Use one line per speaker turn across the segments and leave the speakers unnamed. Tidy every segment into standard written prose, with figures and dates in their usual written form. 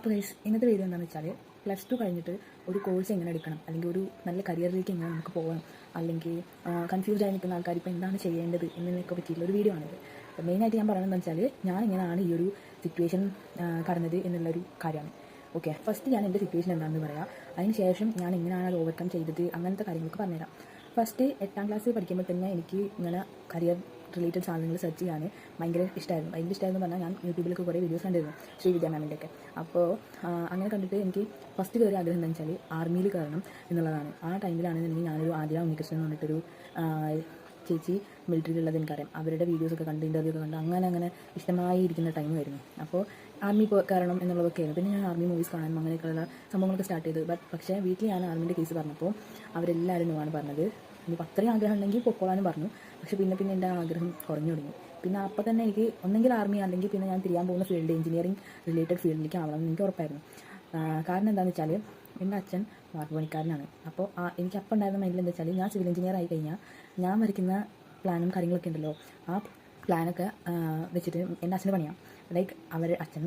അപ്പോൾ ഗൈസ് ഇന്നത്തെ വീഡിയോ എന്താണെന്ന് വെച്ചാൽ +2 കഴിഞ്ഞിട്ട് ഒരു കോഴ്സ് എങ്ങനെ എടുക്കണം, അല്ലെങ്കിൽ ഒരു നല്ല കരിയറിലേക്ക് എങ്ങനെ നമുക്ക് പോകണം, അല്ലെങ്കിൽ കൺഫ്യൂസ്ഡ് ആയി നിൽക്കുന്ന ആൾക്കാർ ഇപ്പോൾ എന്താണ് ചെയ്യേണ്ടത് എന്നതിനൊക്കെ പറ്റിയിട്ടുള്ള ഒരു വീഡിയോ ആണിത്. മെയിനായിട്ട് ഞാൻ പറയുന്നത് വെച്ചാൽ ഞാൻ ഇങ്ങനെയാണ് ഈ ഒരു സിറ്റുവേഷൻ കടന്നത് എന്നുള്ളൊരു കാര്യമാണ്. ഓക്കെ, ഫസ്റ്റ് ഞാൻ എൻ്റെ സിറ്റുവേഷൻ എന്താണെന്ന് പറയാം. അതിന് ശേഷം ഞാൻ എങ്ങനെയാണ് അത് ഓവർകം ചെയ്തത് അങ്ങനത്തെ കാര്യങ്ങളൊക്കെ പറഞ്ഞുതരാം. ഫസ്റ്റ് 8ാം ക്ലാസ്സിൽ പഠിക്കുമ്പോൾ തന്നെ എനിക്ക് ഇങ്ങനെ കരിയർ റിലേറ്റഡ് സാധനങ്ങൾ സെർച്ച് ചെയ്യാൻ ഭയങ്കര ഇഷ്ടമായിരുന്നു പറഞ്ഞാൽ ഞാൻ യൂട്യൂബിലൊക്കെ കുറേ വീഡിയോസ് കണ്ടിരുന്നു, ശ്രീവിദ്യ മാമിൻ്റെ ഒക്കെ. അപ്പോൾ അങ്ങനെ കണ്ടിട്ട് എനിക്ക് ഫസ്റ്റ് കയറിയ ആഗ്രഹം എന്താണെന്ന് വെച്ചാൽ ആർമിയിൽ കയറണം എന്നുള്ളതാണ്. ആ ടൈമിലാണെന്നുണ്ടെങ്കിൽ ഞാനൊരു ആദ്യ ഉണ്ണികൃഷ്ണൻ എന്ന് പറഞ്ഞിട്ടൊരു ചേച്ചി മിലിറ്ററിയിലുള്ളത് എനിക്കറിയാം. അവരുടെ വീഡിയോസൊക്കെ കണ്ട് ഇൻ്റർവ്യൂ ഒക്കെ കണ്ട് അങ്ങനെ ഇഷ്ടമായി ഇരിക്കുന്ന ടൈമായിരുന്നു. അപ്പോൾ ആർമി കയറണം എന്നുള്ളതൊക്കെയായിരുന്നു. പിന്നെ ഞാൻ ആർമി മൂവീസ് കാണാനും അങ്ങനെയൊക്കെയുള്ള സംഭവങ്ങളൊക്കെ സ്റ്റാർട്ട് ചെയ്തു. പക്ഷേ വീട്ടിൽ ഞാൻ ആർമിൻ്റെ കേസ് പറഞ്ഞപ്പോൾ അവരെല്ലാവരും നോവാണ് പറഞ്ഞത്. ഇനിയിപ്പോൾ അത്രയും ആഗ്രഹം ഉണ്ടെങ്കിൽ പൊക്കോളാനും പറഞ്ഞു. പക്ഷേ പിന്നെ എൻ്റെ ആഗ്രഹം കുറഞ്ഞു തുടങ്ങി. പിന്നെ അപ്പോൾ തന്നെ എനിക്ക് ഒന്നെങ്കിൽ ആർമി അല്ലെങ്കിൽ പിന്നെ ഞാൻ തിരിയാൻ പോകുന്ന ഫീൽഡ് എഞ്ചിനീയറിംഗ് റിലേറ്റഡ് ഫീൽഡിലേക്ക് ആവണം എന്ന് എനിക്ക് ഉറപ്പായിരുന്നു. കാരണം എന്താണെന്ന് വെച്ചാൽ എൻ്റെ അച്ഛൻ വാർപ്പ് പണിക്കാരനാണ്. അപ്പോൾ എനിക്ക് അപ്പം ഉണ്ടായിരുന്ന മൈൻഡിൽ എന്താ വെച്ചാൽ ഞാൻ സിവിൽ എഞ്ചിനീയർ ആയി കഴിഞ്ഞാൽ ഞാൻ വരയ്ക്കുന്ന പ്ലാനും കാര്യങ്ങളൊക്കെ ഉണ്ടല്ലോ, ആ പ്ലാനൊക്കെ വെച്ചിട്ട് എൻ്റെ അച്ഛന് പണിയാം. ലൈക്ക് അച്ഛൻ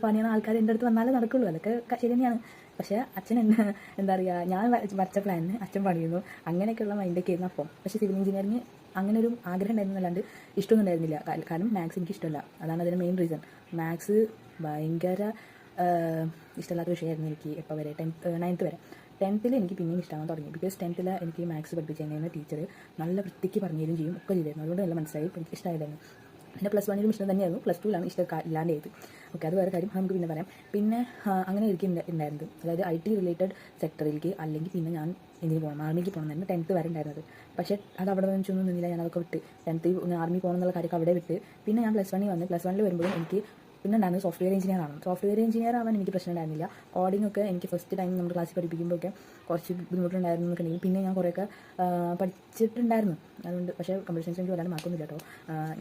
പണിയുന്ന ആൾക്കാർ എൻ്റെ അടുത്ത് വന്നാലേ നടക്കുള്ളൂ, അതൊക്കെ ശരി തന്നെയാണ്. പക്ഷേ അച്ഛൻ എന്താ പറയുക, ഞാൻ വരച്ച പ്ലാനിന് അച്ഛൻ പണിയുന്നു, അങ്ങനെയൊക്കെയുള്ള മൈൻഡൊക്കെ ആയിരുന്നു അപ്പം. പക്ഷേ സിവിൽ എഞ്ചിനീയറിംഗ് അങ്ങനെ ഒരു ആഗ്രഹം ഉണ്ടായിരുന്നല്ലാണ്ട് ഇഷ്ടമൊന്നും ഉണ്ടായിരുന്നില്ല. കാരണം മാത്സ് എനിക്ക് ഇഷ്ടമല്ല, അതാണ് അതിൻ്റെ മെയിൻ റീസൺ. മാത്സ് ഭയങ്കര ഇഷ്ടമില്ലാത്ത വിഷയമായിരുന്നു എനിക്ക് എപ്പോൾ വരെ, 9th വരെ. 10th എനിക്ക് പിന്നെയും ഇഷ്ടമാകാൻ തുടങ്ങി. ബിക്കോസ് 10th എനിക്ക് മാത്സ് പഠിപ്പിച്ചതിന് ടീച്ചർ നല്ല വൃത്തിക്ക് പറഞ്ഞു തരും ചെയ്യും, ഒക്കെ ചെയ്തായിരുന്നു. അതുകൊണ്ട് നല്ല മനസ്സിലായി, എനിക്ക് ഇഷ്ടമായിരുന്നു. പിന്നെ +1 ഇഷ്ടം തന്നെയായിരുന്നു, +2 ഇഷ്ടം ഇല്ലാണ്ട് ചെയ്ത്. ഓക്കെ, അത് വേറെ കാര്യം, നമുക്ക് പിന്നെ പറയാം. പിന്നെ അങ്ങനെ എനിക്ക് ഉണ്ടായിരുന്നത്, അതായത് IT റിലേറ്റഡ് സെക്ടറിലേക്ക് അല്ലെങ്കിൽ പിന്നെ ഞാൻ ഇതിന് പോകണം, ആർമിക്ക് പോകണം എന്നായിരുന്നു 10th വരെ ഉണ്ടായിരുന്നത്. പക്ഷേ അത് അവിടെ വെച്ചൊന്നും നിന്നില്ല, ഞാൻ അതൊക്കെ വിട്ട് 10th ആർമി പോകണം എന്നുള്ള കാര്യമൊക്കെ അവിടെ വിട്ട്. പിന്നെ ഞാൻ +1 വന്ന്. +1 വരുമ്പോഴും എനിക്ക് പിന്നെ ഉണ്ടായിരുന്നത് സോഫ്റ്റ്വെയർ എഞ്ചിനീയർ ആണ്. സോഫ്റ്റ്വെയർ എഞ്ചിനീയർ ആവാൻ എനിക്ക് പ്രശ്നം ഉണ്ടായിരുന്നില്ല. കോഡിംഗ് ഒക്കെ എനിക്ക് ഫസ്റ്റ് ടൈം നമ്മുടെ ക്ലാസ്സിൽ പഠിപ്പിക്കുമ്പോഴൊക്കെ കുറച്ച് ബുദ്ധിമുട്ടുണ്ടായിരുന്നു എന്നൊക്കെ ഉണ്ടെങ്കിൽ പിന്നെ ഞാൻ കുറേയൊക്കെ പഠിച്ചിട്ടുണ്ടായിരുന്നു. അതുകൊണ്ട് പക്ഷേ കമ്പ്യൂട്ടർ സയൻസ് എനിക്ക് വല്ലാണ്ട് മാർക്കൊന്നുമില്ല കേട്ടോ.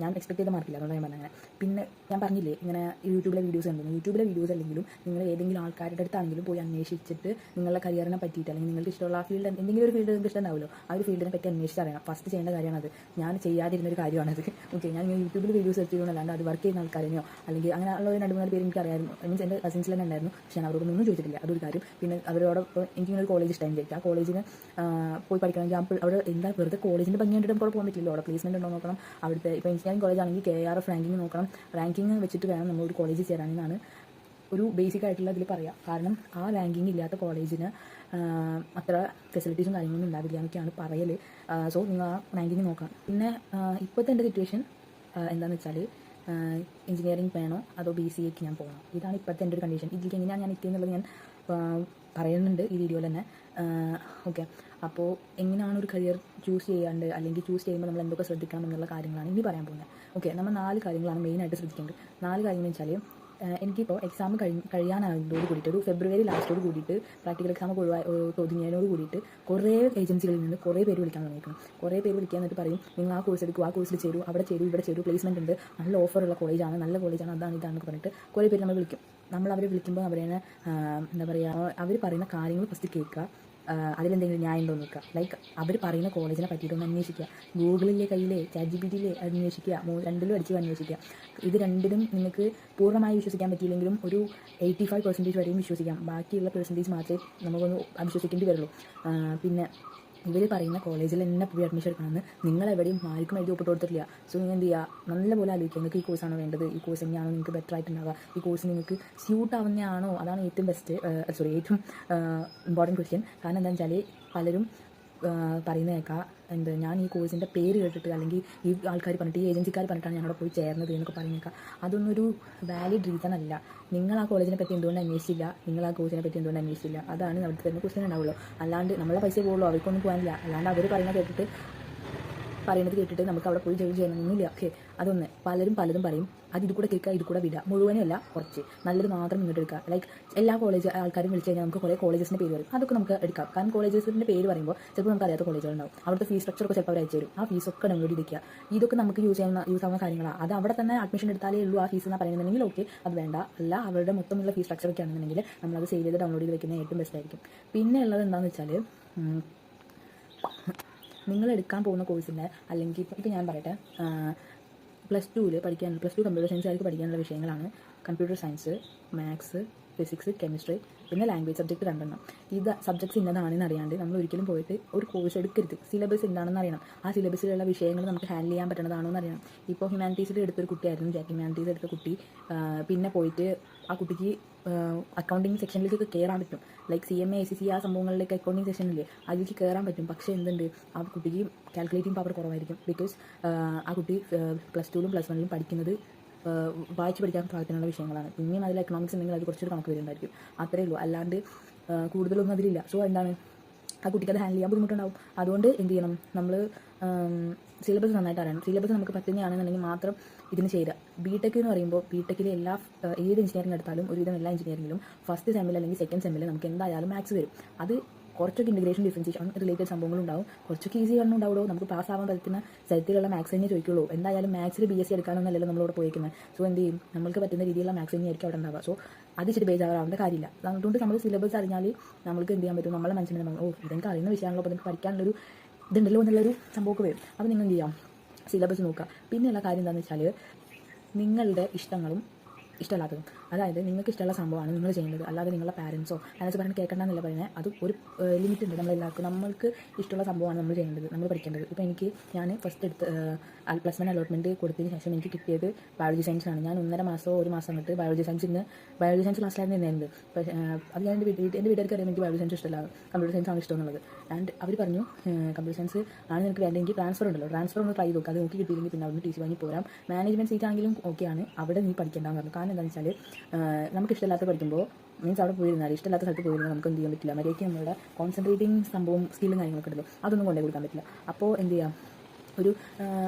ഞാൻ എക്സ്പെക്ട് ചെയ്ത മാർക്കില്ല, അതുകൊണ്ട് ഞാൻ പറഞ്ഞത്. പിന്നെ ഞാൻ പറഞ്ഞില്ലേ ഇങ്ങനെ യൂട്യൂബിലെ വീഡിയോസ് കണ്ടു. യൂട്യൂബിലെ വീഡിയോസ് അല്ലെങ്കിലും നിങ്ങൾ ഏതെങ്കിലും ആൾക്കാരുടെ അടുത്താണെങ്കിലും പോയി അന്വേഷിച്ചിട്ട് നിങ്ങളുടെ കരിയറിനെ പറ്റിയിട്ട് അല്ലെങ്കിൽ നിങ്ങൾക്ക് ഇഷ്ടമുള്ള ആ ഫീൽഡ്, എന്തെങ്കിലും ഒരു ഫീൽഡ് നിങ്ങൾക്ക് ഇഷ്ടമുണ്ടാവുമല്ലോ, ആ ഒരു ഫീൽഡിനെ പറ്റി അന്വേഷിച്ചറിയണം. ഫസ്റ്റ് ചെയ്യേണ്ട കാര്യമാണത്. ഞാൻ ചെയ്യാതിരുന്നൊരു കാര്യമാണത്. ഓക്കെ, ഞാൻ യൂട്യൂബിൽ വീഡിയോസ് സെർച്ച് ചെയ്യുന്നതല്ലാണ്ട് അത് വർക്ക് ചെയ്യുന്ന ആൾക്കാരെയോ അല്ലെങ്കിൽ അങ്ങനെ ഉള്ള ഒരു 2-3 പേര് എനിക്കറിയായിരുന്നു. മീൻസ് എൻ്റെ കസിൻസിൽ തന്നെ ഉണ്ടായിരുന്നു. പക്ഷേ ഞാൻ അവരോടൊന്നും ചോദിച്ചിട്ടില്ല, അതൊരു കാര്യം. പിന്നെ അവരോടൊപ്പം എനിക്കിങ്ങനെ ഒരു കോളേജ് ഇഷ്ടം ചോദിക്കുക. ആ കോളേജിന് പോയി പഠിക്കണമെങ്കിൽ അപ്പോൾ അവിടെ എന്താ വെറുതെ കോളേജിൻ്റെ ഭംഗി കണ്ടിട്ട് നമുക്ക് പോകാൻ പറ്റില്ലല്ലോ. അവിടെ പ്ലേസ്മെൻറ്റ് ഉണ്ടോ നോക്കണം. അവിടുത്തെ ഇപ്പോൾ എഞ്ചിനീയറിംഗ് കോളേജ് ആണെങ്കിൽ KRF റാങ്കിങ് നോക്കണം. റാങ്കിങ് വെച്ചിട്ട് വേണം നമ്മളൊരു കോളേജിൽ ചേരാനെന്നാണ് ഒരു ബേസിക് ആയിട്ടുള്ള ഇതിൽ പറയാം. കാരണം ആ റാങ്കിങ് ഇല്ലാത്ത കോളേജിന് അത്ര ഫെസിലിറ്റീസും കാര്യങ്ങളൊന്നും ഉണ്ടാവില്ല എന്നൊക്കെയാണ് പറയൽ. സോ നിങ്ങൾ ആ റാങ്കിങ് നോക്കണം. പിന്നെ ഇപ്പോഴത്തെ എൻ്റെ സിറ്റുവേഷൻ എന്താണെന്ന് വെച്ചാൽ എഞ്ചിനീയറിംഗ് വേണോ അതോ BCAക്ക് ഞാൻ പോകണം, ഇതാണ് ഇപ്പോഴത്തെ എൻ്റെ ഒരു കണ്ടീഷൻ. ഇതിലേക്ക് എങ്ങനെയാണ് ഞാൻ എത്തിയെന്നുള്ളത് ഞാൻ പറയുന്നുണ്ട് ഈ വീഡിയോയിൽ തന്നെ. ഓക്കെ, അപ്പോൾ എങ്ങനെയാണ് ഒരു കരിയർ ചൂസ് ചെയ്യാണ്ട് അല്ലെങ്കിൽ ചൂസ് ചെയ്യുമ്പോൾ നമ്മൾ എന്തൊക്കെ ശ്രദ്ധിക്കണം എന്നുള്ള കാര്യങ്ങളാണ് ഇനി പറയാൻ പോകുന്നത്. ഓക്കെ, നമ്മൾ 4 കാര്യങ്ങളാണ് മെയിനായിട്ട് ശ്രദ്ധിക്കേണ്ടത്. 4 കാര്യങ്ങളെന്ന് വെച്ചാൽ എനിക്കിപ്പോൾ എക്സാം കഴിയാനായതോട് കൂടിയിട്ട് ഒരു ഫെബ്രുവരി ലാസ്റ്റോട് കൂടിയിട്ട് പ്രാക്ടിക്കൽ എക്സാം ഒതുങ്ങിയതിനോട് കൂടിയിട്ട് കുറേ ഏജൻസികളിൽ നിന്ന് കുറേ പേര് വിളിക്കാൻ തുടങ്ങിയിരിക്കണം. കുറേ പേര് വിളിക്കാൻ എന്നിട്ട് പറയും നിങ്ങൾ ആ കോഴ്സ് എടുക്കും, ആ കോഴ്സിൽ ചേരൂ, അവിടെ ചേരൂ, ഇവിടെ ചേരൂ, പ്ലേസ്മെൻറ്റ് ഉണ്ട്, നല്ല ഓഫറുള്ള കോളേജാണ്, നല്ല കോളേജാണ്, അതാണ് ഇതാണെന്ന് പറഞ്ഞിട്ട് കുറേ പേര് നമ്മൾ വിളിക്കും. നമ്മൾ അവരെ വിളിക്കുമ്പോൾ അവരെ എന്താ പറയുക, അവർ പറയുന്ന കാര്യങ്ങൾ ഫസ്റ്റ് കേൾക്കുക, അതിലെന്തെങ്കിലും ന്യായം ഉണ്ടോ നോക്കുക. ലൈക്ക് അവർ പറയുന്ന കോളേജിനെ പറ്റിയിട്ടൊന്ന് അന്വേഷിക്കുക. ഗൂഗിളിലെ കയ്യിലെ ChatGPTയിലെ അന്വേഷിക്കുക, 2ലും അടിച്ച് അന്വേഷിക്കുക. ഇത് 2ലും നിങ്ങൾക്ക് പൂർണ്ണമായി വിശ്വസിക്കാൻ പറ്റിയില്ലെങ്കിലും ഒരു 85% വരെയും വിശ്വസിക്കാം. ബാക്കിയുള്ള പെർസെൻറ്റേജ് മാത്രമേ നമുക്കൊന്ന് അവിശ്വസിക്കേണ്ടി വരുള്ളൂ. പിന്നെ ഇവർ പറയുന്ന കോളേജിൽ തന്നെ പോയി അഡ്മിഷൻ എടുക്കണമെന്ന് നിങ്ങളെവിടെയും ആർക്കും എഴുതി ഒപ്പിട്ട് കൊടുത്തിട്ടില്ല. സോ നിങ്ങൾ എന്ത് ചെയ്യുക, നല്ലപോലെ ആലോചിക്കുക, നിങ്ങൾക്ക് ഈ കോഴ്സാണോ വേണ്ടത്, ഈ കോഴ്സ് തന്നെയാണോ നിങ്ങൾക്ക് ബെറ്റർ ആയിട്ടുണ്ടാവുക, ഈ കോഴ്സ് നിങ്ങൾക്ക് സ്യൂട്ട് ആവുന്നതാണോ, അതാണ് ഏറ്റവും ഏറ്റവും ഇമ്പോർട്ടൻറ്റ് ക്വസ്റ്റ്യൻ. കാരണം എന്താണെന്ന് വെച്ചാൽ പലരും പറയുന്ന കേൾക്കാം, ഞാൻ ഈ കോഴ്സിൻ്റെ പേര് കേട്ടിട്ട് അല്ലെങ്കിൽ ഈ ആൾക്കാർ പറഞ്ഞിട്ട് ഈ ഏജൻസിക്കാർ പറഞ്ഞിട്ടാണ് ഞാനവിടെ പോയി ചേർന്നത് എന്നൊക്കെ പറയുന്നേക്കാം. അതൊന്നൊരു വാലിഡ് റീസൺ അല്ല. നിങ്ങൾ ആ കോളേജിനെ പറ്റി എന്തുകൊണ്ട് അന്വേഷിച്ചില്ല, നിങ്ങൾ ആ കോഴ്സിനെ പറ്റി എന്തുകൊണ്ട് അന്വേഷിച്ചില്ല, അതാണ് അവിടുത്തെ തന്നെ ക്വസ്റ്റ്യൻ ഉണ്ടാവുള്ളൂ. അല്ലാണ്ട് നമ്മളെ പൈസ പോകുള്ളൂ, അവർക്കൊന്നും പോകാനില്ല. അല്ലാണ്ട് അവർ പറയുന്നത് കേട്ടിട്ട് നമുക്ക് അവിടെ പോയി ജോലി ചെയ്യണമെന്നില്ല. ഓക്കെ, അതൊന്ന് പലരും പറയും, അത് ഇത് കൂടെ കേൾക്കുക, ഇത് കൂടെ വിടുക, മുഴുവനും അല്ല, കുറച്ച് നല്ലത് മാത്രം ഇങ്ങോട്ട് എടുക്കുക. ലൈക്ക് എല്ലാ കോളേജ് ആൾക്കാരും വിളിച്ചു കഴിഞ്ഞാൽ നമുക്ക് കുറേ കോളേജസിൻ്റെ പേര് വരും, അതൊക്കെ നമുക്ക് എടുക്കാം. കാരണം കോളേജസിൻ്റെ പേര് പറയുമ്പോൾ ചിലപ്പോൾ നമുക്ക് അറിയാത്ത കോളേജുകളുണ്ടാവും, അവിടുത്തെ ഫീസ് സ്ട്രക്ചറൊക്കെ ചിലപ്പോൾ അവർ അയച്ചു തരും. ആ ഫീസൊക്കെ ഡൗൺലോഡ് ചെയ്തിരിക്കുക. ഇതൊക്കെ നമുക്ക് യൂസ് ആവുന്ന കാര്യങ്ങളാണ്. അത് അവിടെ തന്നെ അഡ്മിഷൻ എടുത്താലേ ഉള്ളൂ ആ ഫീസ് എന്ന് പറയുന്നുണ്ടെങ്കിൽ ഓക്കെ, അത് വേണ്ട. അല്ല, അവരുടെ മൊത്തമുള്ള ഫീസ് സ്ട്രക്ചറൊക്കെ ആണെന്നുണ്ടെങ്കിൽ നമ്മളത് സേവ് ചെയ്ത് ഡൗൺലോഡ് ചെയ്ത് വെക്കുന്നത് ഏറ്റവും ബെസ്റ്റ് ആയിരിക്കും. പിന്നെ ഉള്ളത് എന്താണെന്ന് വെച്ചാൽ നിങ്ങൾ എടുക്കാൻ പോകുന്ന കോഴ്സിൻ്റെ അല്ലെങ്കിൽ ഇപ്പോൾ ഞാൻ പറയട്ടെ, +2 കമ്പ്യൂട്ടർ സയൻസുകാർക്ക് പഠിക്കാനുള്ള വിഷയങ്ങളാണ് computer science, maths, physics, chemistry, പിന്നെ ലാംഗ്വേജ് സബ്ജക്റ്റ് 2 ഇത് സബ്ജക്ട്സ് ഇന്നതാണെന്ന് അറിയാണ്ട് നമ്മൾ ഒരിക്കലും പോയിട്ട് ഒരു കോഴ്സ് എടുക്കരുത്. സിലബസ് എന്താണെന്ന് അറിയണം. ആ സിലബസിലുള്ള വിഷയങ്ങൾ നമുക്ക് ഹാൻഡിൽ ചെയ്യാൻ പറ്റുന്നതാണോ എന്ന് അറിയണം. ഇപ്പോൾ ഹ്യൂമാനിറ്റീസിൽ എടുത്തൊരു കുട്ടിയായിരുന്നു, ജാക്ക് ഹ്യൂമാനിറ്റീസ് എടുത്ത കുട്ടി, പിന്നെ പോയിട്ട് ആ കുട്ടിക്ക് അക്കൗണ്ടിങ് സെക്ഷനിലേക്ക് കയറാൻ പറ്റും. ലൈക്ക് CMA, ACC ആ സംഭവങ്ങളിലേക്ക് അക്കൗണ്ടിങ് സെക്ഷനില്ലേ അതിലേക്ക് കയറാൻ പറ്റും. പക്ഷേ എന്തുണ്ട്, ആ കുട്ടിക്ക് കാൽക്കുലേറ്റിംഗ് പവർ കുറവായിരിക്കും. ബിക്കോസ് ആ കുട്ടി +2ലും +1ലും പഠിക്കുന്നത് വായിച്ച് പഠിക്കാൻ പാകത്തിനുള്ള വിഷയങ്ങളാണ്. പിന്നെയും അതിൽ എക്കണോമിക്സ് ഉണ്ടെങ്കിൽ അത് കുറച്ചൊരു കണക്ക് വരുന്നുണ്ടായിരിക്കും. അത്രയേ ഉള്ളൂ, അല്ലാണ്ട് കൂടുതലൊന്നും അതിലില്ല. സോ എന്താണ്, ആ കുട്ടിക്ക് അത് ഹാൻഡിൽ ചെയ്യാൻ ബുദ്ധിമുട്ടുണ്ടാവും. അതുകൊണ്ട് എന്ത് ചെയ്യണം, നമ്മൾ സിലബസ് നന്നായിട്ട് അറിയണം. സിലബസ് നമുക്ക് പറ്റുന്നതാണെന്നുണ്ടെങ്കിൽ മാത്രം ഇതിന് ചേരുക. BTech എന്ന് പറയുമ്പോൾ BTechൽ ഏത് എഞ്ചിനീയറിംഗ് എടുത്താലും ഒരുവിധം എല്ലാ എഞ്ചിനീയറിംഗിലും ഫസ്റ്റ് സെമ്മിൽ അല്ലെങ്കിൽ സെക്കൻഡ് സെമ്മിൽ നമുക്ക് എന്തായാലും മാത്സ് വരും. അത് കുറച്ചൊക്കെ ഇൻറ്റഗ്രേഷൻ, ഡിഫറൻഷിയേഷൻ റിലേറ്റഡ് സംഭവങ്ങളുണ്ടാവും. കുറച്ചൊക്കെ ഈസി ഉണ്ടാവുമോ, നമുക്ക് പാസ്സാവാൻ പറ്റുന്ന സ്ഥലത്തിലുള്ള മാത്സ് തന്നെ ചോദിക്കുള്ളൂ. എന്തായാലും മാത്സിൽ BSc എടുക്കാനൊന്നല്ലല്ലോ നമ്മളോട് പോയിരിക്കുന്നത്. സോ എന്ത് ചെയ്യും, നമുക്ക് പറ്റുന്ന രീതിയിലുള്ള മാത്സ് തന്നെയായിരിക്കും അവിടെ ഉണ്ടാവുക. സോ അത് ഇച്ചിരി ബേജാറാവേണ്ട കാര്യമില്ല. അതുകൊണ്ട് നമ്മൾ സിലബസ് അറിഞ്ഞാൽ നമുക്ക് എന്ത് ചെയ്യാൻ പറ്റും, നമ്മളെ മനസ്സിൽ ഇതെനിക്ക് അറിയുന്ന വിഷയങ്ങളോ, അപ്പോൾ എനിക്ക് പഠിക്കാനുള്ളൊരു ഇതുണ്ടല്ലോ എന്നുള്ളൊരു സംഭവമൊക്കെ വരും. അപ്പോൾ നിങ്ങൾ എന്ത് ചെയ്യാം, സിലബസ് നോക്കുക. പിന്നെയുള്ള കാര്യം എന്താണെന്ന് വെച്ചാൽ നിങ്ങളുടെ ഇഷ്ടങ്ങളും ഇഷ്ടമല്ലാത്തതും, അതായത് നിങ്ങൾക്ക് ഇഷ്ടമുള്ള സംഭവമാണ് നിങ്ങൾ ചെയ്യുന്നത്. അല്ലാതെ നിങ്ങളുടെ പാരൻസോ പറഞ്ഞ് കേൾക്കണ്ടെന്നല്ല പറയുന്നത്. അത് ഒരു ലിമിറ്റ് ഉണ്ട്. നമ്മളെല്ലാവർക്കും നമ്മൾക്ക് ഇഷ്ടമുള്ള സംഭവമാണ് നമ്മൾ ചെയ്യേണ്ടത്, നമ്മൾ പഠിക്കേണ്ടത്. ഇപ്പോൾ ഞാൻ ഫസ്റ്റ് എടുത്ത് +1 അലോട്ട്മെൻറ്റ് കൊടുത്തതിന് ശേഷം എനിക്ക് കിട്ടിയത് ബയോളജി സയൻസ് ആണ്. ഞാൻ 1.5 മാസമോ 1 മാസം അങ്ങോട്ട് ബയോളജി സയൻസ് ക്ലാസ്സിലായിരുന്നു ഇരുന്നത്. പക്ഷേ അത് ഞാൻ എൻ്റെ വീട്ടുകാർക്ക് അറിയാം എനിക്ക് ബയോളജി സയൻസ് ഇഷ്ടമല്ല, കമ്പ്യൂട്ടർ സയൻസ് ആണ് ഇഷ്ടമെന്നുള്ളത്. ആൻഡ് അവർ പറഞ്ഞു കമ്പ്യൂട്ടർ സയൻസ് ആണ് എനിക്ക് വേണ്ടത്, എനിക്ക് ട്രാൻസ്ഫർ ഉണ്ടല്ലോ, ട്രാൻസ്ഫർ ഒന്ന് ട്രൈ നോക്കുക, അത് നോക്കി കിട്ടിയില്ലെങ്കിൽ പിന്നെ അവിടെ TC വാങ്ങി പോരാം. മാനേജ്മെൻറ്റ് സീറ്റ് ആണെങ്കിലും ഓക്കെയാണ്, അവിടെ നീ പഠിക്കേണ്ടതെന്ന് പറഞ്ഞു. കാരണം എന്താണെന്ന് വെച്ചാൽ നമുക്ക് ഇഷ്ടമില്ലാത്ത പഠിക്കുമ്പോൾ മീൻസ് അവിടെ പോയിരുന്നാൽ ഇഷ്ടമില്ലാത്ത സ്ഥലത്ത് പോയിരുന്നാൽ നമുക്ക് എന്ത് ചെയ്യാൻ പറ്റില്ല, മര്യാദയ്ക്ക് നമ്മുടെ കോൺസെൻട്രേറ്റിംഗ് സംഭവം സ്കില്ലും കാര്യങ്ങളൊക്കെ ഉണ്ടല്ലോ അതൊന്നും കൊണ്ടേ കൊടുക്കാൻ പറ്റില്ല. അപ്പോൾ എന്ത് ചെയ്യാം, ഒരു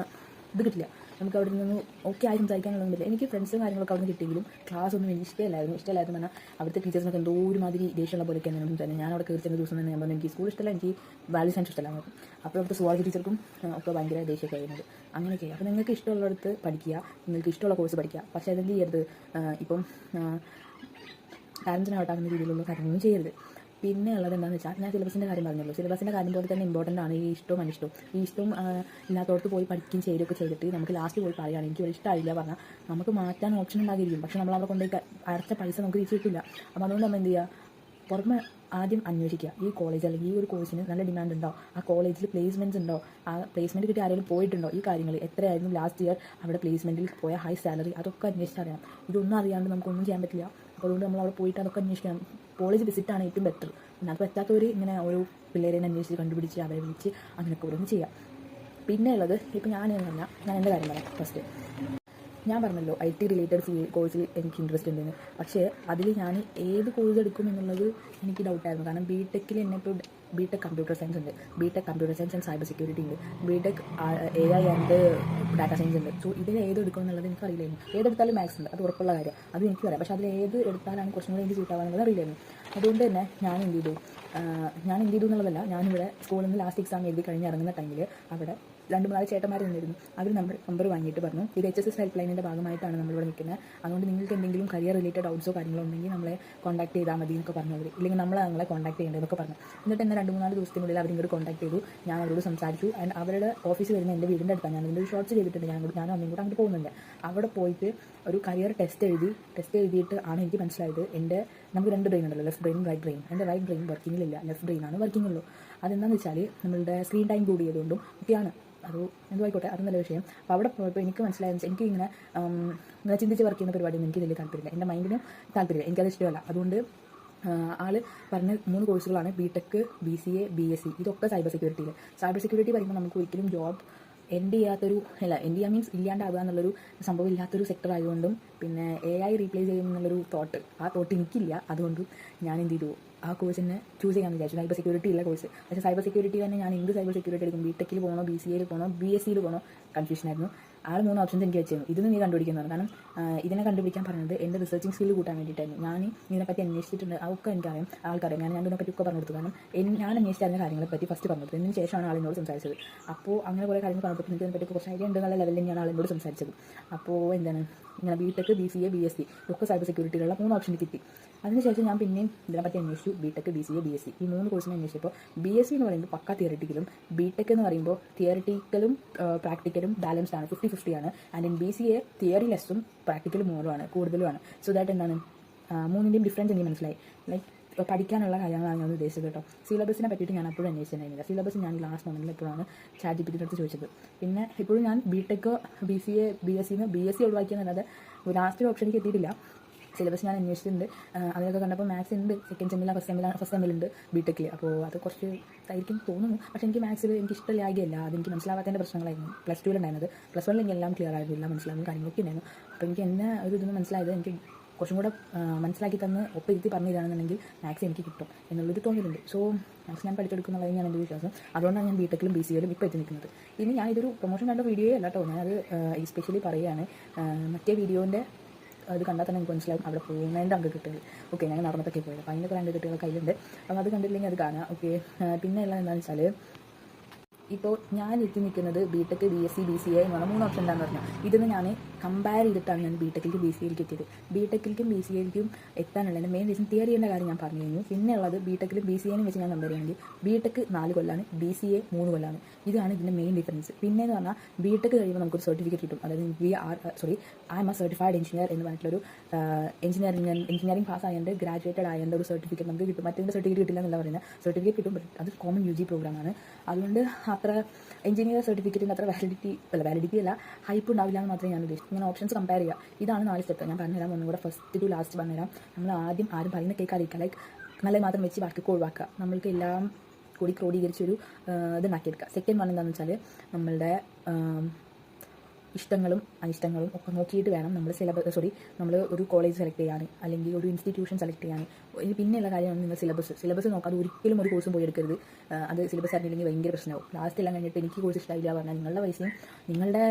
ഇത് കിട്ടില്ല, നമുക്ക് അവിടെ നിന്ന് ഓക്കെ ആയി സംസാരിക്കാനുള്ളതൊന്നുമില്ല. എനിക്ക് ഫ്രണ്ട്സും കാര്യങ്ങളൊക്കെ അവിടെ നിന്ന് കിട്ടിയെങ്കിലും ക്ലാസ് ഒന്നും എനിക്ക് ഇഷ്ടമല്ലായിരുന്നു പറഞ്ഞാൽ അവിടുത്തെ ടീച്ചേഴ്സിനൊക്കെ എന്തോ ഒരുമാതിരി ദേഷ്യമുള്ള പോലെയൊക്കെ എന്നോട് തന്നെ. ഞാൻ അവിടെ കയറി ചെന്ന ദിവസം തന്നെ ഞാൻ പറഞ്ഞു എനിക്ക് സ്കൂൾ ഇഷ്ടമല്ല, എനിക്ക് ബയോളജി സയൻസ് ഇഷ്ടമല്ല. അപ്പോൾ അവിടുത്തെ സുവാജി ടീച്ചർക്കും ഒക്കെ ഭയങ്കര ദേഷ്യമൊക്കെ ആയിരുന്നത്. അങ്ങനെയൊക്കെ. അപ്പോൾ നിങ്ങൾക്ക് ഇഷ്ടമുള്ളിടത്ത് പഠിക്കുക, നിങ്ങൾക്ക് ഇഷ്ടമുള്ള കോഴ്സ് പഠിക്കുക. പക്ഷേ അതെന്ത് ചെയ്യരുത്, ഇപ്പം പാരൻസിനെ ഔട്ടാക്കുന്ന രീതിയിലുള്ള കാര്യങ്ങളൊന്നും ചെയ്യരുത്. പിന്നെ ഉള്ളത് എന്താണെന്ന് വെച്ചാൽ ഞാൻ സിലബസിൻ്റെ കാര്യം പറഞ്ഞല്ലോ, സിലബസിൻ്റെ കാര്യം പോലെ തന്നെ ഇമ്പോർട്ടൻ്റ് ആണ് ഈ ഇഷ്ടവും അനിഷ്ടവും. ഈ ഇഷ്ടവും ഇല്ലാത്തടത്ത് പോയി പഠിക്കുകയും ചെയ്യുകയൊക്കെ ചെയ്തിട്ട് നമുക്ക് ലാസ്റ്റ് പോയി പറയുകയാണ് എനിക്ക് ഒരു ഇഷ്ടമായില്ല പറഞ്ഞാൽ നമുക്ക് മാറ്റാൻ ഓപ്ഷൻ ഉണ്ടാകിരിക്കും. പക്ഷേ നമ്മൾ അവിടെ കൊണ്ടുപോയി അടച്ച പൈസ നമുക്ക് തിരിച്ചു കിട്ടില്ല. അപ്പോൾ അതുകൊണ്ട് നമ്മൾ എന്ത് ചെയ്യുക, പുറമെ ആദ്യം അന്വേഷിക്കുക ഈ കോളേജ് അല്ലെങ്കിൽ ഈ ഒരു കോഴ്സിന് നല്ല ഡിമാൻഡ് ഉണ്ടോ, ആ കോളേജിൽ പ്ലേസ്മെൻറ്റ്സ് ഉണ്ടോ, ആ പ്ലേസ്മെൻറ്റ് കിട്ടി ആരെങ്കിലും പോയിട്ടുണ്ടോ, ഈ കാര്യങ്ങൾ എത്രയായിരുന്നു ലാസ്റ്റ് ഇയർ അവിടെ പ്ലേസ്മെൻറ്റിൽ പോയ ഹൈ സാലറി, അതൊക്കെ അന്വേഷിച്ചറിയാം. ഇതൊന്നും അറിയാണ്ട് നമുക്കൊന്നും ചെയ്യാൻ പറ്റില്ല. അപ്പോൾ അതുകൊണ്ട് നമ്മൾ അവിടെ പോയിട്ട് അതൊക്കെ അന്വേഷിക്കണം. കോളേജ് വിസിറ്റാണ് ഏറ്റവും ബെറ്റർ. പിന്നെ അത് പറ്റാത്തവർ ഇങ്ങനെ ഓരോ പിള്ളേരെ അന്വേഷിച്ച് കണ്ടുപിടിച്ച് അവരെ വിളിച്ച് അങ്ങനെയൊക്കെ ഓരോന്ന് ചെയ്യാം. പിന്നെ ഉള്ളത് ഇപ്പോൾ ഞാൻ എൻ്റെ കാര്യം പറയാം. ഫസ്റ്റ് ഞാൻ പറഞ്ഞല്ലോ IT റിലേറ്റഡ് കോഴ്സിൽ എനിക്ക് ഇൻട്രസ്റ്റ് ഉണ്ടെന്ന്. പക്ഷേ അതിൽ ഞാൻ ഏത് കോഴ്സ് എടുക്കും എന്നുള്ളത് എനിക്ക് ഡൗട്ടായിരുന്നു. കാരണം BTechൽ എന്നെ ഇപ്പോൾ BTech കമ്പ്യൂട്ടർ സയൻസ് ഉണ്ട്, BTech computer science and cyber security ഉണ്ട്, BTech AI and data science ഉണ്ട്. സോ ഇതിൽ ഏത് എടുക്കും എന്നുള്ളത് എനിക്ക് അറിയില്ലായിരുന്നു. ഏതെടുത്താലും മാത്സ് ഉണ്ട്, അത് ഉറപ്പുള്ള കാര്യം, അത് എനിക്ക് പറയാം. പക്ഷേ അതിൽ ഏത് എടുത്താലാണ് കുറച്ചും കൂടി എനിക്ക് സൂട്ടാവാന്നുള്ളത് അറിയില്ലായിരുന്നു. അതുകൊണ്ട് തന്നെ ഞാൻ എന്ത് ചെയ്തു എന്നുള്ളതല്ല, ഞാനിവിടെ സ്കൂളിൽ നിന്ന് ലാസ്റ്റ് എക്സാം എഴുതി കഴിഞ്ഞ് ഇറങ്ങുന്ന ടൈമിൽ അവിടെ 2-3 ചേട്ടന്മാർ നിന്നിരുന്നു. അവർ നമ്പർ വാങ്ങിയിട്ട് പറഞ്ഞു ഇത് HSS ഹെൽപ്പ് ലൈനിൻ്റെ ഭാഗമായിട്ടാണ് നമ്മളിവിടെ നിൽക്കുന്നത്, അതുകൊണ്ട് നിങ്ങൾക്ക് എന്തെങ്കിലും കരിയർ റിലേറ്റഡ് ഡൗട്ട്സോ കാര്യങ്ങളോ ഉണ്ടെങ്കിൽ നമ്മളെ കോൺടാക്ട് ചെയ്താൽ മതി എന്നൊക്കെ പറഞ്ഞു. അവർ ഇല്ലെങ്കിൽ നമ്മളെ കോൺടാക്ട് ചെയ്യേണ്ടതെന്നൊക്കെ പറഞ്ഞു. എന്നിട്ട് എന്നെ 2-3 ദിവസത്തിനുള്ളിൽ അവർ ഇങ്ങോട്ട് കോൺടാക്ട് ചെയ്തു. ഞാൻ അവരോട് സംസാരിച്ചു. ആൻഡ് അവരുടെ ഓഫീസ് വരുന്ന എൻ്റെ വീടിൻ്റെ അടുത്താണ്. ഞാൻ ഇതിൻ്റെ ഒരു ഷോർട്സ് ചെയ്തിട്ടുണ്ട്. ഞാനും അമ്മയും കൂടെ അങ്ങോട്ട് പോകുന്നുണ്ട്. അവിടെ പോയിട്ട് ഒരു കരിയർ ടെസ്റ്റ് എഴുതിയിട്ട് ആണ് എനിക്ക് മനസ്സിലായത് നമുക്ക് 2 ബ്രെയിൻ ഉണ്ടല്ലോ, ലെഫ്റ്റ് ബ്രെയിൻ റൈറ്റ് ബ്രെയിൻ. എൻ്റെ റൈറ്റ് ബ്രെയിൻ വർക്കിങ്ങിലില്ല, ലെഫ്റ്റ് ബ്രെയിനാണ് വർക്കിങ്ങുള്ളൂ. അതെന്താണെന്ന് വെച്ചാൽ നമ്മളുടെ സ്ക്രീൻ ടൈം കൂടി ചെയ്തുകൊണ്ടും ഒക്കെയാണ്. അത് എന്തുമായിക്കോട്ടെ, അത് നല്ല വിഷയം. അപ്പോൾ അവിടെ പോയപ്പോൾ എനിക്ക് മനസ്സിലായെന്ന് എനിക്ക് ഇങ്ങനെ ചിന്തിച്ച് വർക്ക് ചെയ്യുന്ന പരിപാടിയൊന്നും എനിക്ക് വലിയ താല്പര്യമില്ല, എൻ്റെ മൈൻഡിനും താല്പര്യമില്ല, എനിക്കത് ഇഷ്ടമല്ല. അതുകൊണ്ട് ആൾ പറഞ്ഞ 3 കോഴ്സുകളാണ് BTech, BCA, BSc. ഇതൊക്കെ സൈബർ സെക്യൂരിറ്റിയിൽ. സൈബർ സെക്യൂരിറ്റി പറയുമ്പോൾ നമുക്ക് ഒരിക്കലും ജോബ് എൻഡ് ചെയ്യാൻ മീൻസ് ഇല്ലാണ്ടാവുക എന്നുള്ളൊരു സംഭവം ഇല്ലാത്തൊരു സെക്ടർ ആയതുകൊണ്ടും പിന്നെ AI റീപ്ലേസ് ചെയ്യുമെന്നുള്ളൊരു ആ തോട്ട് എനിക്കില്ല. അതുകൊണ്ടും ഞാൻ എന്ത് ചെയ്തു, ആ കോഴ്സിനെ ചൂസ് ചെയ്യാമെന്ന് വിചാരിച്ചു. സൈബർ സെക്യൂരിറ്റി ഉള്ള കോഴ്സ്. പക്ഷേ സൈബർ സെക്യൂരിറ്റി തന്നെ ഞാൻ എന്ത് സൈബർ സെക്യൂരിറ്റി എടുക്കും, BTechൽ പോകണോ, BCAയിൽ പോകണോ, BScയിൽ പോകണോ, കൺഫ്യൂഷനായിരുന്നു. 3 ഓപ്ഷൻസ് എനിക്ക് വെച്ചിരുന്നു. ഇതൊന്നും നീ കണ്ടുപിടിക്കുന്നത്, കാരണം ഇതിനെ കണ്ടുപിടിക്കാൻ പറഞ്ഞത് എൻ്റെ റിസർച്ചിങ് സ്കില്ല് കൂട്ടാൻ വേണ്ടിയിട്ടായിരുന്നു. ഞാൻ ഇതിനെപ്പറ്റി അന്വേഷിച്ചിട്ടുണ്ട്, അതൊക്കെ എനിക്കറിയാം, ആൾക്കറിയാം. ഞാൻ ഇതിനെപ്പറ്റി ഒക്കെ പറഞ്ഞു കൊടുത്തു. കാരണം ഞാൻ അന്വേഷിച്ചറിഞ്ഞ കാര്യങ്ങളെപ്പറ്റി ഫസ്റ്റ് പറഞ്ഞു കൊടുത്തു. ഇതിന് ശേഷമാണ് ആളിനോട് സംസാരിച്ചത്. അപ്പോൾ അങ്ങനെ കുറേ കാര്യങ്ങൾ പറഞ്ഞപ്പോൾ എനിക്ക് ഇതിനെപ്പറ്റി കുറച്ച് ഐഡിയ ഉണ്ടെന്നുള്ള ലെവലിൽ ഞാൻ ആളിനോട് സംസാരിച്ചത്. അപ്പോൾ ഇങ്ങനെ BTech, BCA, BSc ഇതൊക്കെ സൈബർ സെക്യൂരിറ്റിയിലുള്ള 3 ഓപ്ഷൻ കിട്ടി. അതിനുശേഷം ഞാൻ പിന്നെയും ഇതിനെപ്പറ്റി അന്വേഷിച്ചു. BTech, BCA, BSc ഈ 3 കോഴ്സിനെ അന്വേഷിച്ചപ്പോൾ BSc എന്ന് പറയുമ്പോൾ പക്ക തിയറിറ്റിക്കലും, BTech എന്ന് പറയുമ്പോൾ തിയറിറ്റിക്കലും പ്രാക്ടിക്കലും ബാലൻസ്ഡ് ആണ്, 50-50 ആണ്. ആൻഡ് ഇൻ BCA തിയറി ലെസ്സും പ്രാക്ടിക്കൽ മോറുമാണ് കൂടുതലുമാണ്. സോ ദാറ്റ് എന്താണ് മൂന്നിൻ്റെയും ഡിഫറൻസ് എനിക്ക് മനസ്സിലായി. ലൈക്ക് പഠിക്കാനുള്ള കാര്യങ്ങളാണ് ഞാൻ ഉദ്ദേശിച്ചത് കേട്ടോ. സിലബസിനെ പറ്റിയിട്ട് ഞാൻ അപ്പോഴും അന്വേഷിച്ചിട്ടുണ്ടായിരുന്നില്ല. സിലബസ് ഞാൻ ലാസ്റ്റ് മൊമെൻറ്റിൽ എപ്പോഴാണ് ChatGPT അടുത്ത് ചോദിച്ചത്. പിന്നെ ഇപ്പോഴും ഞാൻ BTech BCA BSc ഒഴിവാക്കിയെന്നല്ലാതെ ലാസ്റ്റ് ഓപ്ഷനിലേക്ക് എത്തിയിട്ടില്ല. സിലബസ് ഞാൻ അന്വേഷിച്ചിട്ടുണ്ട്. അതിനൊക്കെ കണ്ടപ്പോൾ മാത്സ് ഉണ്ട്, സെക്കൻഡ് സെമ്മിലാണ് ഫസ്റ്റ് സെമ്മിലുണ്ട് BTech. അപ്പോൾ അത് കുറച്ച് ഇതായിരിക്കും തോന്നുന്നു. പക്ഷേ എനിക്ക് മാത്സിൽ എനിക്ക് ഇഷ്ടമില്ലാകിയല്ല, അതെനിക്ക് മനസ്സിലാവാത്തതിൻ്റെ പ്രശ്നങ്ങളായിരുന്നു. +2 ഉണ്ടായിരുന്നത്. +1 എനിക്ക് എല്ലാം ക്ലിയർ ആയിരുന്നില്ല, മനസ്സിലാവുന്ന കാര്യങ്ങളൊക്കെ ഉണ്ടായിരുന്നു. അപ്പോൾ എനിക്ക് എന്നെ ഒരു ഇതൊന്നും മനസ്സിലായത് എനിക്ക് കുറച്ചും കൂടെ മനസ്സിലാക്കി തന്ന് ഒപ്പിരുത്തി പറഞ്ഞു തരാണെന്നുണ്ടെങ്കിൽ മാത്സ് എനിക്ക് കിട്ടും എന്നുള്ളൊരു തോന്നിയിട്ടുണ്ട്. സോ മാത്സ് ഞാൻ പഠിച്ചെടുക്കുന്നുള്ളത് ഞാൻ എൻ്റെ വിശ്വാസം. അതുകൊണ്ടാണ് ഞാൻ BTech BCA ഇപ്പോൾ എത്തി നിൽക്കുന്നത്. ഇനി ഞാൻ ഇതൊരു പ്രൊമോഷൻ കണ്ട വീഡിയോയേ അല്ല കേട്ടോ, ഞാനത് എസ്പെഷ്യലി പറയുകയാണ്. മറ്റേ വീഡിയോൻ്റെ അത് കണ്ടാൽ തന്നെ എനിക്ക് മനസ്സിലാവും അവിടെ പോകുന്നതിൻ്റെ അങ്ക് കിട്ടുന്നത്. ഓക്കെ, ഞാൻ നടന്നിട്ടൊക്കെ പോയത്, അപ്പോൾ അതിനൊക്കെ 2 കുട്ടികൾ കയ്യിലുണ്ട്. അപ്പോൾ അത് കണ്ടില്ലെങ്കിൽ അത് കാണാം. ഓക്കെ, പിന്നെ ഉള്ളത് എന്താണെന്ന് വെച്ചാൽ ഇപ്പോൾ ഞാൻ എത്തി നിൽക്കുന്നത് BTech BSc BCA എന്ന് പറഞ്ഞാൽ 3 ഓപ്ഷൻ എന്താണെന്ന് പറഞ്ഞാൽ ഇതിന് ഞാൻ കമ്പയർ ചെയ്തിട്ടാണ് ഞാൻ BTechക്കും BCAയിലേക്ക് എത്തിയത്. BTechക്കും BCAയിലേക്കും എത്താനുള്ളതിൻ്റെ മെയിൻ റീസൺ തിയറി ചെയ്യുന്ന കാര്യം ഞാൻ പറഞ്ഞു കഴിഞ്ഞു. പിന്നെ ഉള്ളത് BTechലും BCAനും വെച്ച് ഞാൻ കമ്പയർ ചെയ്യുകയാണെങ്കിൽ BTech 4 കൊല്ലമാണ്, BCA 3 കൊല്ലമാണ്. ഇതാണ് ഇതിൻ്റെ മെയിൻ ഡിഫറൻസ്. പിന്നെ എന്ന് പറഞ്ഞാൽ BTech കഴിയുമ്പോൾ നമുക്കൊരു സർട്ടിഫിക്കറ്റ് കിട്ടും. അതായത് I am a certified engineer എന്ന് പറഞ്ഞിട്ടുള്ളൊരു എഞ്ചിനീയറിംഗ് പാസ് ആയതുകൊണ്ട് ഗ്രാജുവേറ്റഡ് ആയതിൻ്റെ ഒരു സർട്ടിഫിക്കറ്റ് നമുക്ക് കിട്ടും. മറ്റേ സർട്ടിഫിക്കറ്റ് കിട്ടില്ല എന്നല്ല പറയുന്നത്, സർട്ടിഫിക്കറ്റ് കിട്ടും. ബട്ട് അത് കോമൺ UG പ്രോഗ്രാമാണ്. അതുകൊണ്ട് അത്ര എഞ്ചിനീയർ സർട്ടിഫിക്കറ്റിന് അത്ര വാലിഡിറ്റി അല്ല, ഹൈപ്പ് ഉണ്ടാവില്ല എന്ന് മാത്രമേ ഞാൻ ഉദ്ദേശിച്ചു. ഇങ്ങനെ ഓപ്ഷൻസ് കമ്പയർ ചെയ്യുക. ഇതാണ് 4 സ്റ്റെപ്പ്. ഞാൻ പറഞ്ഞുതരാം, ഒന്നും കൂടെ ഫസ്റ്റ് ടു ലാസ്റ്റ് പറഞ്ഞുതരാം. നമ്മൾ ആദ്യം ആരും പറയുന്ന കേൾക്കാതിരിക്കുക, ലൈക്ക് നല്ലത് മാത്രം വെച്ച് ബാക്കി ഒഴിവാക്കുക. നമ്മൾക്ക് എല്ലാം കൂടി ക്രോഡീകരിച്ചൊരു ഇതുണ്ടാക്കിയെടുക്കുക. സെക്കൻഡ് വൺ എന്താണെന്ന് വെച്ചാൽ നമ്മളുടെ ഇഷ്ടങ്ങളും അനിഷ്ടങ്ങളും ഒക്കെ നോക്കിയിട്ട് വേണം നമ്മൾ ഒരു കോളേജ് സെലക്ട് ചെയ്യാൻ, അല്ലെങ്കിൽ ഒരു ഇൻസ്റ്റിറ്റ്യൂഷൻ സെലക്ട് ചെയ്യാൻ. പിന്നെയുള്ള കാര്യമാണ് നിങ്ങൾ സിലബസ് നോക്കാതെ ഒരിക്കലും ഒരു കോഴ്സും പോയി എടുക്കരുത്. അത് സിലബസ് അറിഞ്ഞില്ലെങ്കിൽ ഭയങ്കര പ്രശ്നമാവും. ലാസ്റ്റ് എല്ലാം കഴിഞ്ഞിട്ട് എനിക്ക് കോഴ്സ് ഇഷ്ടമായില്ല പറഞ്ഞാൽ നിങ്ങളുടെ പൈസയും നിങ്ങളുടെ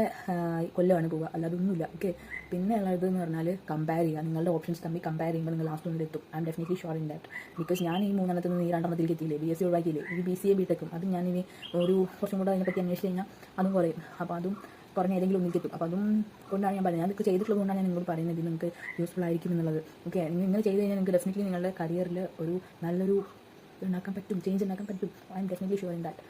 കൊല്ലമാണ് പോവുക, അല്ലാതെ ഒന്നുമില്ല. ഓക്കെ, പിന്നെ ഉള്ളതെന്ന് പറഞ്ഞാൽ കമ്പയർ ചെയ്യുക. നിങ്ങളുടെ ഓപ്ഷൻസ് തമ്മിൽ കമ്പയർ ചെയ്യുമ്പോൾ നിങ്ങൾ ലാസ്റ്റ് ഒന്നും എത്തും. I M definitely sure in that. Because ഞാൻ ഈ 3 ഈ 2 എത്തിയില്ലേ, BSc ഒഴിവാക്കിയില്ലേ, ഈ BCA BTech അത് ഞാനിനി ഒരു കുറച്ചും കൂടെ അതിനെപ്പറ്റി അന്വേഷിച്ച് കഴിഞ്ഞാൽ അതും കുറയും. അപ്പോൾ അതും കുറഞ്ഞ ഏതെങ്കിലും ഒന്നിൽ കിട്ടും. അപ്പോൾ അതും കൊണ്ടാണ് ഞാൻ പറയുന്നത്, അതൊക്കെ ചെയ്തിട്ടുള്ളത് കൊണ്ടാണ് ഞാൻ നിങ്ങളോട് പറയുന്നത് ഇത് നിങ്ങൾക്ക് യൂസ്ഫുൾ ആയിരിക്കും എന്നുള്ളത്. ഓക്കെ, നിങ്ങൾ ചെയ്ത് കഴിഞ്ഞാൽ നിങ്ങൾക്ക് ഡെഫിനറ്റ്ലി നിങ്ങളുടെ കരിയറിൽ ഒരു നല്ലൊരു ഉണ്ടാക്കാൻ പറ്റും, ചേഞ്ച് ഉണ്ടാക്കാൻ പറ്റും. I'm definitely sure in that.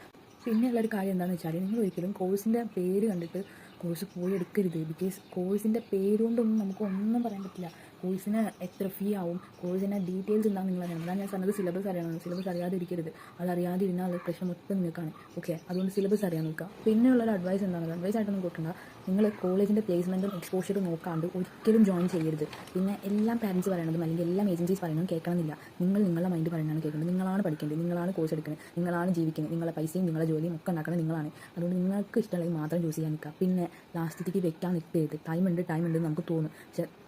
പിന്നെയുള്ളൊരു കാര്യം എന്താണെന്ന് വെച്ചാൽ നിങ്ങൾ ഒരിക്കലും കോഴ്സിൻ്റെ പേര് കണ്ടിട്ട് കോഴ്സ് പോയി എടുക്കരുത്. ബിക്കോസ് കോഴ്സിൻ്റെ പേരുകൊണ്ടൊന്നും നമുക്കൊന്നും പറയാൻ പറ്റില്ല. കോഴ്സിന് എത്ര ഫീ ആവും, കോഴ്സിൻ്റെ ഡീറ്റെയിൽസ് എന്താണെന്ന് നിങ്ങൾ അറിയണം. അതാണ് ഞാൻ പറഞ്ഞത്, സിലബസ് അറിയണം. സിലബസ് അറിയാതിരിക്കരുത്. അതറിയാതിരുന്നാൽ പ്രശ്നം മൊത്തം നിൽക്കാണ്. ഓക്കെ, അതുകൊണ്ട് സിലബസ് അറിയാൻ നോക്കുക. പിന്നെയുള്ളൊരു അഡ്വൈസ് എന്താണെന്ന്, അഡ്വൈസ് ആയിട്ടൊന്നും കൊടുക്കണ്ട. നിങ്ങൾ കോളേജിൻ്റെ പ്ലേസ്മെൻറ്റും എക്സ്പോഷറും നോക്കാണ്ട് ഒരിക്കലും ജോയിൻ ചെയ്യരുത്. പിന്നെ എല്ലാം പാരൻസ് പറയണതും അല്ലെങ്കിൽ എല്ലാം ഏജൻസീസ് പറയുന്നതും കേൾക്കണമെന്നില്ല. നിങ്ങളുടെ മൈൻഡ് പറയുന്നതാണ് കേൾക്കുന്നത്. നിങ്ങളാണ് പഠിക്കേണ്ടത്, നിങ്ങളാണ് കോഴ്സ് എടുക്കുന്നത്, നിങ്ങളാണ് ജീവിക്കുന്നത്. നിങ്ങളുടെ പൈസയും നിങ്ങളുടെ ജോലിയും ഒക്കെ ഉണ്ടാക്കുന്നത് നിങ്ങളാണ്. അതുകൊണ്ട് നിങ്ങൾക്ക് ഇഷ്ടമുള്ളത് മാത്രം ചൂസ് ചെയ്യാൻ നിൽക്കുക. പിന്നെ ലാസ്റ്റിലേക്ക് വെക്കാൻ നിൽക്കരുത്. ടൈമുണ്ട് നമുക്ക് തോന്നും.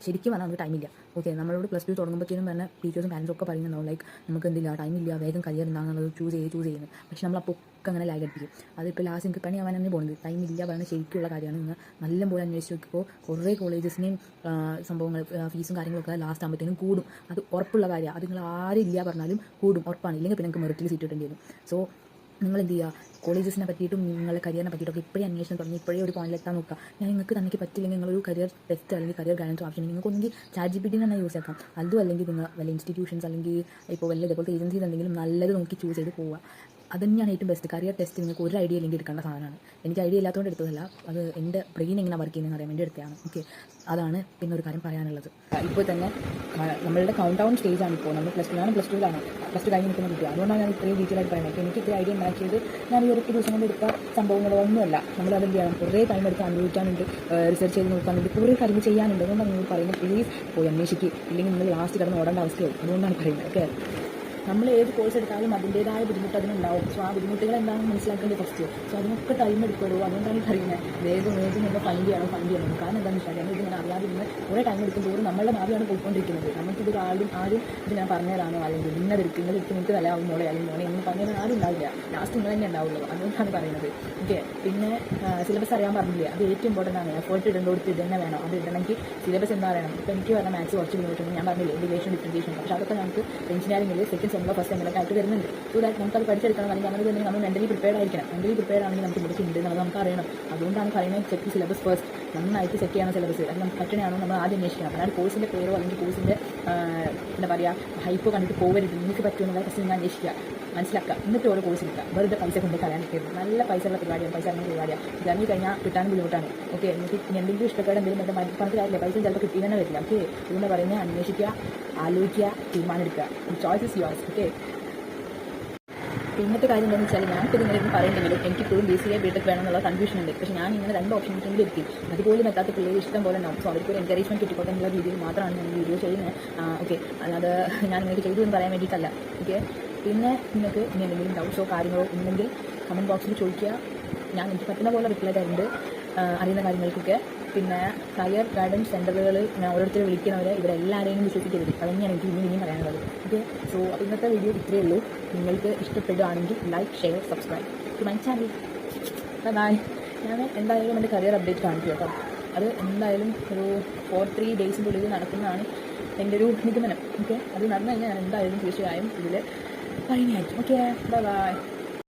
ശരിക്കും പറഞ്ഞാൽ നമുക്ക് ടൈമില്ല. ഓക്കെ, നമ്മളോട് +2 തുടങ്ങുമ്പോഴത്തേനും തന്നെ ടീച്ചേഴ്സും പാരൻസും ഒക്കെ പറയുന്നുണ്ടാവും, ലൈക്ക് നമുക്ക് എന്തില്ല, ടൈമില്ല, വേഗം കരിയർ എന്താണെന്നുള്ളത് ചൂസ് ചെയ്യുന്നത്. പക്ഷെ നമ്മളപ്പോൾ ഒക്കെ അങ്ങനെ ലാഗ് അടിപ്പിക്കും. അതിപ്പോൾ ലാസ്റ്റ് എനിക്ക് പണിയാവാൻ തന്നെ പോകുന്നത്. ടൈമില്ല പറയുന്നത് ശരിക്കുള്ള കാര്യമാണ്. നിങ്ങൾ നല്ലപോലെ അന്വേഷിച്ച് നോക്കിയപ്പോൾ കുറേ കോളേജസിനെയും സംഭവങ്ങൾ ഫീസും കാര്യങ്ങളൊക്കെ ലാസ്റ്റ് ആകുമ്പോഴത്തേനും കൂടും. അത് ഉറപ്പുള്ള കാര്യമാണ്. അത് നിങ്ങൾ ആരില്ല പറഞ്ഞാലും കൂടും, ഉറപ്പാണ്. ഇല്ലെങ്കിൽ പിന്നെ നിങ്ങൾക്ക് മെറിറ്റിൽ സീറ്റ് കിട്ടേണ്ടി വരും. സോ നിങ്ങൾ എന്ത് ചെയ്യുക, കോളേജസിനെ പറ്റിയിട്ടും നിങ്ങളുടെ കരിയറിനെ പറ്റിയിട്ടൊക്കെ ഇപ്പോഴേ അന്വേഷണം തുടങ്ങി, ഇപ്പോഴേ ഒരു പോയിന്റിലെത്താൻ നോക്കുക. നിങ്ങൾക്ക് തന്നെ പറ്റില്ലെങ്കിൽ നിങ്ങളൊരു കരിയർ ടെസ്റ്റ് അല്ലെങ്കിൽ കരിയർ ഗൈഡൻസ് ഓപ്ഷൻ നിങ്ങൾക്ക് ഒന്നെങ്കിൽ ChatGPT തന്നെ യൂസ് ആക്കാം. അതും അല്ലെങ്കിൽ നിങ്ങൾ വല്ല ഇൻസ്റ്റിറ്റ്യൂഷൻസ് അല്ലെങ്കിൽ ഇപ്പോൾ വല്ല ഇതേപോലത്തെ ഏജൻസീസ് എന്തെങ്കിലും നല്ലത് നോക്കി ചൂസ് ചെയ്ത് പോവുക. അത് തന്നെയാണ് ഏറ്റവും ബെസ്റ്റ്. കരിയർ ടെസ്റ്റ് നിങ്ങൾക്ക് ഒരു ഐഡിയ ഇല്ലെങ്കിൽ എടുക്കേണ്ട സാധനമാണ്. എനിക്ക് ഐഡിയ ഇല്ലാത്തതുകൊണ്ട് എടുത്തതല്ല, അത് എൻ്റെ ബ്രെയിൻ എങ്ങനെ വർക്ക് ചെയ്യുന്നതെന്ന് അറിയാൻ വേണ്ടി എടുത്തതാണ്. ഓക്കെ, അതാണ് പിന്നെ ഒരു കാര്യം പറയാനുള്ളത്. ഇപ്പോൾ തന്നെ നമ്മളുടെ കൗണ്ട് ഡൗൺ സ്റ്റേജാണ്. ഇപ്പോൾ നമ്മൾ +2 കഴിഞ്ഞ് നിൽക്കുന്ന കുട്ടിയാണ്. അതുകൊണ്ടാണ് ഞാൻ ഇത്രയും ഡീറ്റെയിൽ ആയിട്ട് പറയുന്നത്. എനിക്ക് ഇത്ര ഐഡിയ ഉണ്ടാക്കിയത് ഞാൻ ഈ 1 ദിവസം കൊണ്ട് എടുത്ത സംഭവങ്ങളോ ഒന്നുമല്ല. നമ്മളത് എന്ത് ചെയ്യണം, കുറേ ടൈം എടുത്ത് അനുഭവിക്കാനുണ്ട്, റിസർച്ച് ചെയ്ത് നോക്കാനുണ്ട്, കുറേ കാര്യങ്ങൾ ചെയ്യാനുണ്ട്. അതുകൊണ്ടാണ് നിങ്ങൾ പറയുന്നത് പ്ലീസ് പോയി അന്വേഷിക്കുക. ഇല്ലെങ്കിൽ നിങ്ങൾ ലാസ്റ്റ് കിടന്ന് ഓടേണ്ട അവസ്ഥയാവും. അതുകൊണ്ടാണ് പറയുന്നത്. ഓക്കെ, നമ്മൾ ഏത് കോഴ്സ് എടുത്താലും അതിൻ്റേതായ ബുദ്ധിമുട്ട് അതിനുണ്ടാവും. സോ ആ ബുദ്ധിമുട്ടുകൾ എന്താണെന്ന് മനസ്സിലാക്കേണ്ടത് ഫസ്റ്റ്. സോ അതിനൊക്കെ ടൈം എടുക്കുള്ളൂ. അതുകൊണ്ടാണ് പറയുന്നത് വേഗം നമ്മൾ ഫൈൻഡ് ചെയ്യണം. കാരണം എന്താണെന്ന് വെച്ചാൽ ഞങ്ങൾ ഇതിങ്ങനെ അറിയാതിരുന്ന് കുറേ ടൈം എടുക്കുമ്പോഴും നമ്മളുടെ ഭാവിയാണ് പോയിക്കൊണ്ടിരിക്കുന്നത്. നമുക്കിത് ആരും ഇത് ഞാൻ പറഞ്ഞുതരാനോ അല്ലെങ്കിൽ ഇന്നതെടുക്കും നിങ്ങൾക്ക് വിലയാവും മോളെ അല്ലെങ്കിൽ മോനെ എന്ന് പറഞ്ഞാൽ ആരും ഉണ്ടാവില്ല. ലാസ്റ്റ് നിങ്ങൾ തന്നെ ഉണ്ടാവുള്ളൂ. അതുകൊണ്ടാണ് പറയുന്നത്. ഓക്കെ, പിന്നെ സിലബസ് അറിയാൻ പറഞ്ഞില്ലേ, അത് ഏറ്റവും ഇമ്പോർട്ടൻ്റ് ആണ്. എഫേർട്ട് ഇടേണ്ടോടത്ത് ഇത് തന്നെ വേണം. അത് ഇടണമെങ്കിൽ സിലബസ് എന്താ പറയണം. ഇപ്പോൾ എനിക്ക് പറഞ്ഞാൽ മാത്സ് കുറച്ച് ബുദ്ധിമുട്ടുണ്ട്. ഞാൻ പറഞ്ഞില്ലേ, ഇൻറ്റിഗ്രേഷൻ ഡിഫറൻഷിയേഷൻ. പക്ഷേ അതൊക്കെ നമുക്ക് എഞ്ചിനീയറിംഗിൽ സെക്കൻഡ് സെമ്മിലോ ഫസ്റ്റ് സെമ്മിലൊക്കെ ആയിട്ട് വരുന്നുണ്ട്. സോ ദാറ്റ് നമുക്കത് പഠിച്ചെടുക്കണം. അല്ലെങ്കിൽ അങ്ങനെ തന്നെ നമ്മൾ മെൻ്റലി പ്രിപ്പയർഡ് ആയിരിക്കണം. മെൻ്റലി പ്രിപ്പയർഡ് ആണെങ്കിൽ നമുക്ക് ഇവിടെ ഉണ്ട് എന്നുള്ളത് നമുക്ക് അറിയണം. അതുകൊണ്ടാണ് പറയുന്നത് ചെക്ക് സിലബസ് ഫസ്റ്റ്. നന്നായിട്ട് ചെക്ക് ചെയ്യണം സിലബസ്. അത് നമുക്ക് പറ്റണയാണോ നമ്മൾ ആദ്യം അന്വേഷിക്കണം. അല്ലാതെ കോഴ്സിൻ്റെ പേരോ അല്ലെങ്കിൽ കോഴ്സിൻ്റെ എന്താ പറയുക ഹൈപ്പ് കണ്ടിട്ട് പോകരുത്, നിങ്ങൾക്ക് പറ്റുമെന്നുള്ള ഫസ്റ്റ് നിങ്ങൾ അന്വേഷിക്കുക, മനസ്സിലാക്കുക, എന്നിട്ട് ഓരോ കോഴ്സ് എടുക്കുക. വെറുതെ പൈസ കൊണ്ട് കളയാൻ നിൽക്കരുത്. നല്ല പൈസയുള്ള പരിപാടിയാണ്, പൈസ ഇറങ്ങുന്ന പരിപാടിയാണ്. ഇറങ്ങി കഴിഞ്ഞാൽ കിട്ടാനും ബുദ്ധിമുട്ടാണ്. ഓക്കെ, നിങ്ങൾക്ക് എന്തെങ്കിലും ഇഷ്ടപ്പെടാൻ എന്തെങ്കിലും മറ്റേ പണത്തിൽ കാര്യമില്ല, പൈസ ചിലപ്പോൾ കിട്ടി തന്നെ വരില്ല. ഓക്കെ, ഇതെന്ന് പറയുന്നത് അന്വേഷിക്കുക, ആലോചിക്കുക, തീരുമാനം എടുക്കുക. Choice is yours. ഓക്കെ, പിന്നത്തെ കാര്യം എന്താണെന്ന് വെച്ചാൽ ഞാനിപ്പോൾ നിങ്ങളിന്ന് പറയുന്നെങ്കിലും എനിക്കിപ്പോഴും BCA BTech വേണമെന്നുള്ള കൺഫ്യൂഷൻ ഉണ്ട്. പക്ഷേ ഞാൻ ഇങ്ങനെ 2 ഓപ്ഷൻസെങ്കിലും എത്തി. അതുപോലും എത്താത്ത പിള്ളേർ ഇഷ്ടം പോലെ ഉണ്ടാവും. സോ അവർക്ക് ഒരു എൻകറേജ്മെൻറ്റ് കിട്ടിക്കോട്ടെ എന്നുള്ള രീതിയിൽ മാത്രമാണ് ഞാൻ വീഡിയോ ചെയ്യുന്നത്. ഓക്കെ, അല്ലാതെ ഞാൻ നിങ്ങൾക്ക് ചെയ്തു എന്ന് പറയാൻ വേണ്ടിയിട്ടല്ല. ഓക്കെ, പിന്നെ നിങ്ങൾക്ക് ഇനി എന്തെങ്കിലും ഡൗട്ട്സോ കാര്യങ്ങളോ ഉണ്ടെങ്കിൽ കമൻറ്റ് ബോക്സിൽ ചോദിക്കുക. ഞാൻ എനിക്ക് പറ്റുന്ന പോലെ റിപ്ലൈ തരുന്നുണ്ട് അറിയുന്ന കാര്യങ്ങൾക്കൊക്കെ. പിന്നെ കരിയർ ഗൈഡൻസ് സെൻ്ററുകൾ ഞാൻ ഓരോരുത്തർ വിളിക്കുന്നവരെ ഇവരെല്ലാവരെയും വിശ്വസിക്കരുത്. അതന്നെയാണ് എനിക്ക് ഇനിയും പറയാനുള്ളത്. ഓക്കെ, സോ അപ്പോൾ ഇന്നത്തെ വീഡിയോ ഇത്രയേ ഉള്ളൂ. നിങ്ങൾക്ക് ഇഷ്ടപ്പെടുകയാണെങ്കിൽ like, share, subscribe to my channel. Bye. ഞാൻ എന്തായാലും എൻ്റെ കരിയർ അപ്ഡേറ്റ് കാണിക്കും കേട്ടോ. അത് എന്തായാലും ഒരു 4-3 ഡേയ്സിൻ്റെ ഉള്ളിൽ നടക്കുന്നതാണ് എൻ്റെ ഒരു നിഗമനം. ഓക്കെ, അത് നടന്നു കഴിഞ്ഞാൽ ഞാൻ എന്തായാലും തീർച്ചയായും ഇതിൽ പറയുന്നതായിരിക്കും. Okay, by.